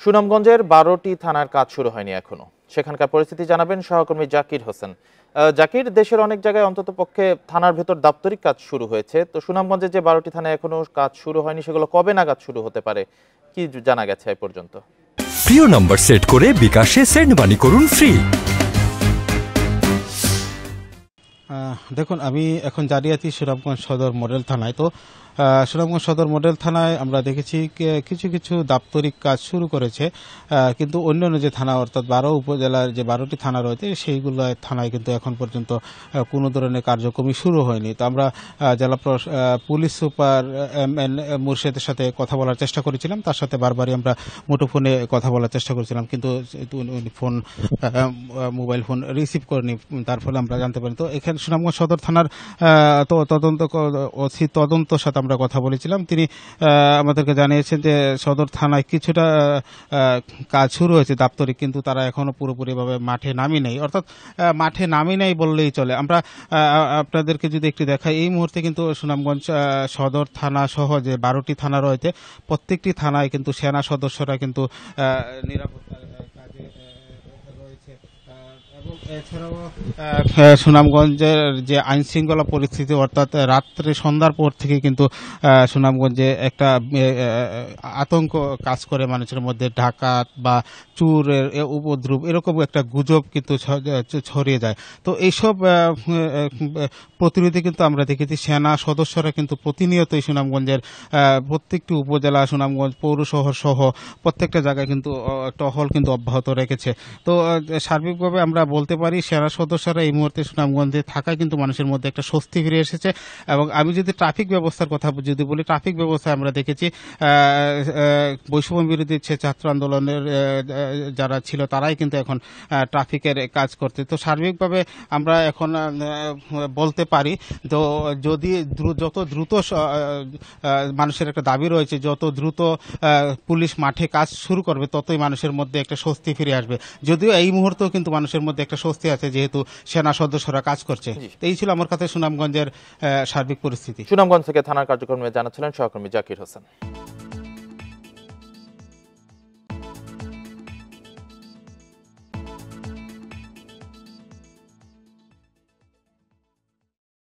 সুনামগঞ্জের ১২টি থানার কাজ শুরু হয়নি এখনো। সেখানকার পরিস্থিতি জানাবেন সহকর্মী জাকির হোসেন। জাকির, দেশের অনেক জায়গায় অন্ততপক্ষে থানার ভেতর দাপ্তরিক কাজ শুরু হয়েছে, তো সুনামগঞ্জে যে ১২টি থানায় এখনো কাজ শুরু হয়নি সেগুলো কবে নাগাদ শুরু হতে পারে, কি জানা গেছে এ পর্যন্ত? প্রিয় নম্বর সেট করে বিকাশে সেন্ড মানি করুন ফ্রি। দেখুন, আমি এখন দাঁড়িয়ে আছি সুনামগঞ্জ সদর মডেল থানায়। তো সুনামগঞ্জ সদর মডেল থানায় আমরা দেখেছি কিছু কিছু দাপ্তরিক কাজ শুরু করেছে, কিন্তু অন্যান্য যে থানা অর্থাৎ ১২ উপজেলার যে ১২টি থানা রয়েছে সেইগুলো থানায় কিন্তু এখন পর্যন্ত কোনো ধরনের কার্যক্রমই শুরু হয়নি। তো আমরা জেলা পুলিশ সুপার MN মুর্শেদের সাথে কথা বলার চেষ্টা করেছিলাম, তার সাথে বারবারই আমরা মুঠোফোনে কথা বলার চেষ্টা করেছিলাম, কিন্তু উনি মোবাইল ফোন রিসিভ করেনি। তার ফলে আমরা জানতে পারি। তো এখানে সুনামগঞ্জ সদর থানার তদন্তর সাথে আমরা কথা বলেছিলাম। তিনি আমাদেরকে জানিয়েছেন যে সদর থানায় কিছুটা কাজ শুরু হয়েছে দাপ্তরিক, কিন্তু তারা এখনো পুরোপুরিভাবে মাঠে নামি নেই, অর্থাৎ মাঠে নামি নেই বললেই চলে। আমরা আপনাদেরকে যদি একটু দেখাই, এই মুহূর্তে কিন্তু সুনামগঞ্জ সদর থানা সহ যে ১২টি থানা রয়েছে প্রত্যেকটি থানায় কিন্তু সেনা সদস্যরা কিন্তু নিরাপত্তা কাজে রয়েছে। এবং এছাড়াও সুনামগঞ্জের যে আইন শৃঙ্খলা পরিস্থিতি, অর্থাৎ রাত্রে সন্ধ্যার পর থেকে কিন্তু সুনামগঞ্জে একটা আতঙ্ক কাজ করে মানুষের মধ্যে, ডাকাত বা চুরের উপদ্রব এরকম একটা গুজব কিন্তু ছড়িয়ে যায়। তো এইসব প্রতিরোধে কিন্তু আমরা দেখেছি সেনা সদস্যরা কিন্তু প্রতিনিয়তই সুনামগঞ্জের প্রত্যেকটি উপজেলা, সুনামগঞ্জ পৌর শহর সহ প্রত্যেকটা জায়গায় কিন্তু টহল কিন্তু অব্যাহত রেখেছে। তো সার্বিকভাবে আমরা বলতে পারি সেনা সদস্যরা এই মুহূর্তে সুনামগঞ্জে থাকায় কিন্তু মানুষের মধ্যে একটা স্বস্তি ফিরে এসেছে। এবং আমি যদি ট্রাফিক ব্যবস্থার কথা যদি বলি, ট্রাফিক ব্যবস্থায় আমরা দেখেছি বৈষম্য বিরোধী ছাত্র আন্দোলনের যারা ছিল তারাই কিন্তু এখন ট্রাফিকের কাজ করতে। তো সার্বিকভাবে আমরা এখন বলতে পারি, তো যদি যত দ্রুত মানুষের একটা দাবি রয়েছে, যত দ্রুত পুলিশ মাঠে কাজ শুরু করবে ততই মানুষের মধ্যে একটা স্বস্তি ফিরে আসবে। যদিও এই মুহূর্তেও কিন্তু মানুষের মধ্যে একটা স্বস্তি আছে, যেহেতু সেনা সদস্যরা কাজ করছে। এই ছিল আমার কাছে সুনামগঞ্জের সার্বিক পরিস্থিতি। সুনামগঞ্জ থেকে থানার কার্যক্রমে জানাচ্ছিলেন সহকর্মী জাকির হোসেন।